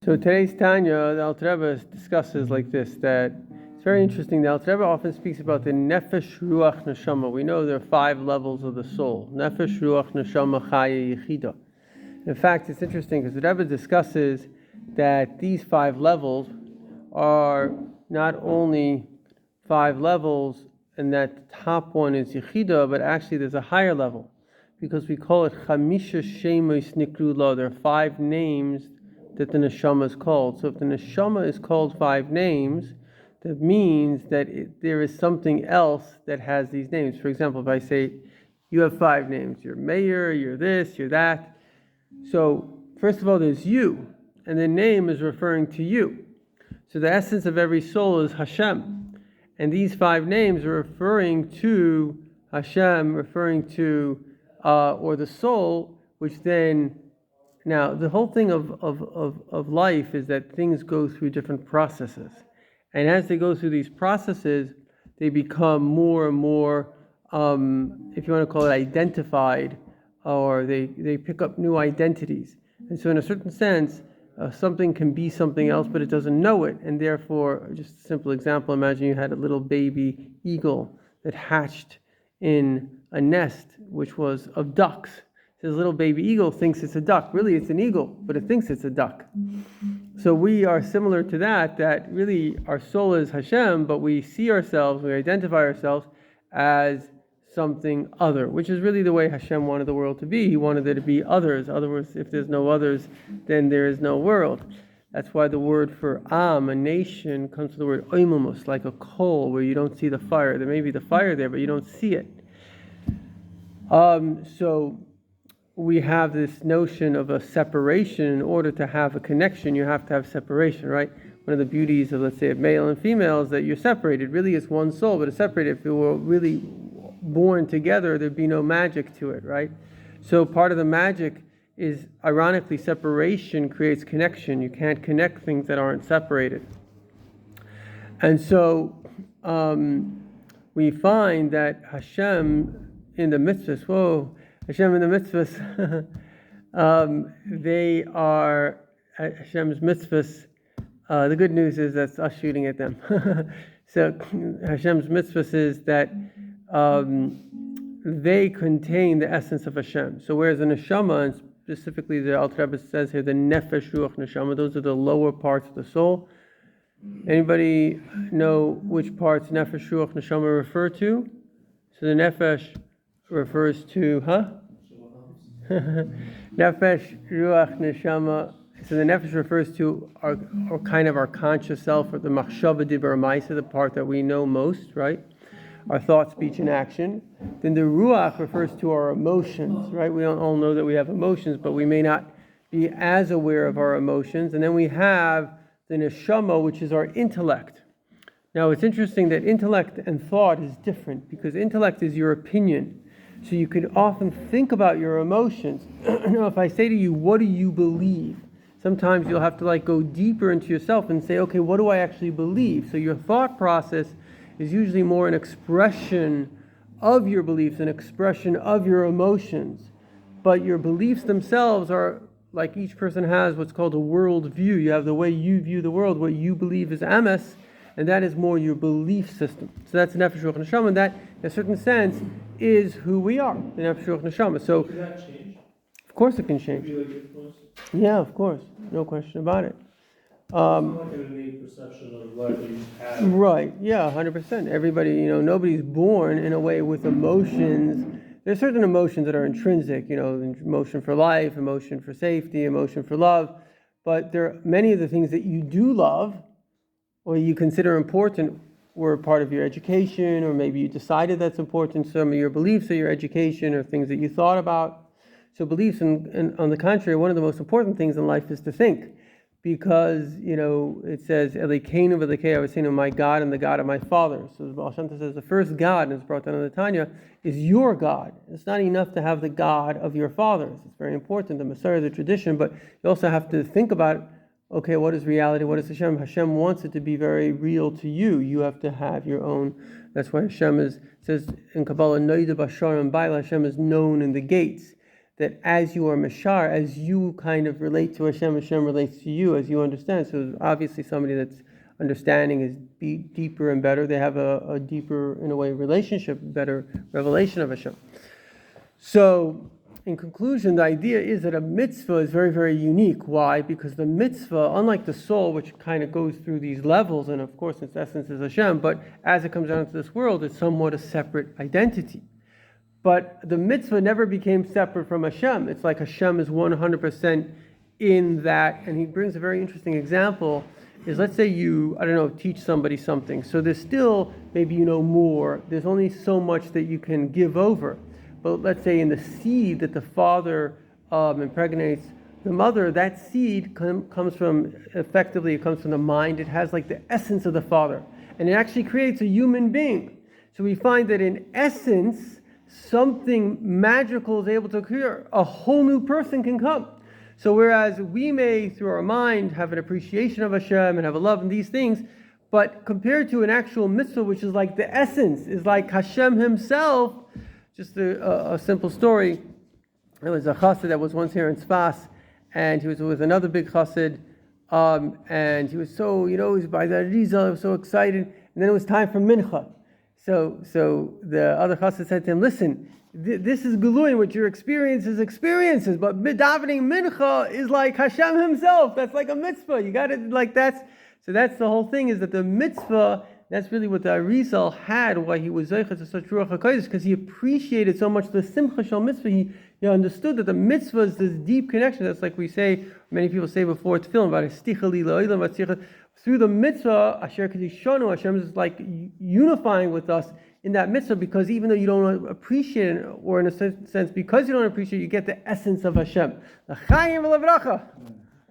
So today's Tanya, the Alter Rebbe discusses like this, that it's very interesting. The Alter Rebbe often speaks about the Nefesh, Ruach, Neshama. We know there are 5 levels of the soul. Nefesh, Ruach, Neshama, Chaya, Yechida. In fact, it's interesting because the Rebbe discusses that these 5 levels are not only 5 levels and that the top one is Yechida, but actually there's a higher level because we call it Chamisha Shemois Nikru Lo. There are 5 names that the neshama is called. So if the neshama is called 5 names, that means that there is something else that has these names. For example, if I say, you have 5 names, you're mayor, you're this, you're that. So first of all, there's you, and the name is referring to you. So the essence of every soul is Hashem. And these 5 names are referring to Hashem, referring to, or the soul, which then. Now, the whole thing of life is that things go through different processes. And as they go through these processes, they become more and more, if you want to call it identified, or they pick up new identities. And so in a certain sense, something can be something else, but it doesn't know it. And therefore, just a simple example, imagine you had a little baby eagle that hatched in a nest, which was of ducks. This little baby eagle thinks it's a duck. Really, it's an eagle, but it thinks it's a duck. So we are similar to that really our soul is Hashem, but we see ourselves, we identify ourselves as something other, which is really the way Hashem wanted the world to be. He wanted there to be others. Otherwise, if there's no others, then there is no world. That's why the word for Am, a nation, comes from the word oimumus, like a coal where you don't see the fire. There may be the fire there, but you don't see it. So we have this notion of a separation. In order to have a connection, you have to have separation, right? One of the beauties of, let's say, of male and female is that you're separated. Really, it's one soul, but it's separated. If it were really born together, there'd be no magic to it, right? So part of the magic is, ironically, separation creates connection. You can't connect things that aren't separated. And so we find that Hashem in the mitzvahs, Hashem in the mitzvahs, they are Hashem's mitzvahs. The good news is that's us shooting at them. So Hashem's mitzvahs is that they contain the essence of Hashem. So whereas the neshama, and specifically the Alter Rebbe says here, the nefesh, ruach, neshama, those are the lower parts of the soul. Anybody know which parts nefesh, ruach, neshama refer to? So the nefesh refers to, Nefesh, Ruach, Neshama. So the Nefesh refers to our kind of our conscious self, or the Machshava Dibur Maisa, the part that we know most, right? Our thought, speech, and action. Then the Ruach refers to our emotions, right? We don't all know that we have emotions, but we may not be as aware of our emotions. And then we have the Neshama, which is our intellect. Now, it's interesting that intellect and thought is different, because intellect is your opinion. So you could often think about your emotions. Now, if I say to you, what do you believe? Sometimes you'll have to go deeper into yourself and say, okay, what do I actually believe? So your thought process is usually more an expression of your beliefs, an expression of your emotions. But your beliefs themselves are, like, each person has what's called a world view. You have the way you view the world, what you believe is ames, and that is more your belief system. So that's Nefesh, Ruach, Neshama, and that, in a certain sense, is who we are, the Nefesh, Ruach, Neshama. So, can that change? Of course it can change. Yeah, of course. No question about it. It's not like an innate perception of life that you have. Right, yeah, 100%. Everybody, nobody's born in a way with emotions. There's certain emotions that are intrinsic, emotion for life, emotion for safety, emotion for love. But there are many of the things that you do love, or you consider important, were part of your education, or maybe you decided that's important. Some of your beliefs are your education, or things that you thought about. So beliefs, and on the contrary, one of the most important things in life is to think, because it says Elokeinu v'Elokei Avosenu, my God and the God of my father. So the Baal Shem Tov says the first God, and it's brought down in the Tanya, is your God. It's not enough to have the God of your fathers. It's very important, the Messiah, the tradition, but you also have to think about, okay, what is reality? What is Hashem? Hashem wants it to be very real to you. You have to have your own. That's why Hashem says in Kabbalah, Noida Bashar and Baila, Hashem is known in the gates. that as you are mashar, as you kind of relate to Hashem, Hashem relates to you as you understand. So obviously somebody that's understanding is deeper and better. They have a deeper, in a way, relationship, better revelation of Hashem. So, in conclusion, the idea is that a mitzvah is very, very unique. Why? Because the mitzvah, unlike the soul, which kind of goes through these levels, and of course its essence is Hashem, but as it comes down to this world, it's somewhat a separate identity. But the mitzvah never became separate from Hashem. It's like Hashem is 100% in that. And he brings a very interesting example, is let's say you, teach somebody something. So there's still, maybe you know more, there's only so much that you can give over. But let's say in the seed that the father impregnates the mother, that seed comes from the mind. It has like the essence of the father. And it actually creates a human being. So we find that in essence, something magical is able to occur. A whole new person can come. So whereas we may, through our mind, have an appreciation of Hashem and have a love in these things, but compared to an actual mitzvah, which is like the essence, is like Hashem himself. Just a simple story. There was a chassid that was once here in Mitzvahs, and he was with another big chassid, and he was so, he was by the Rizal, he was so excited, and then it was time for mincha. So the other chassid said to him, listen, this is Geluim, what your experiences, but davening mincha is like Hashem himself. That's like a mitzvah. You got it like that's the whole thing, is that the mitzvah, that's really what the Arizal had, why he was zeicha to such ruach hakodesh, because he appreciated so much the simcha shel mitzvah. He understood that the mitzvah is this deep connection. That's like we say, many people say before tefillin about stichali la'olam v'tzicha. Through the mitzvah, Asher Kedishonu, Hashem is like unifying with us in that mitzvah, because even though you don't appreciate it, or in a sense, because you don't appreciate it, you get the essence of Hashem. L'chaim v'levracha.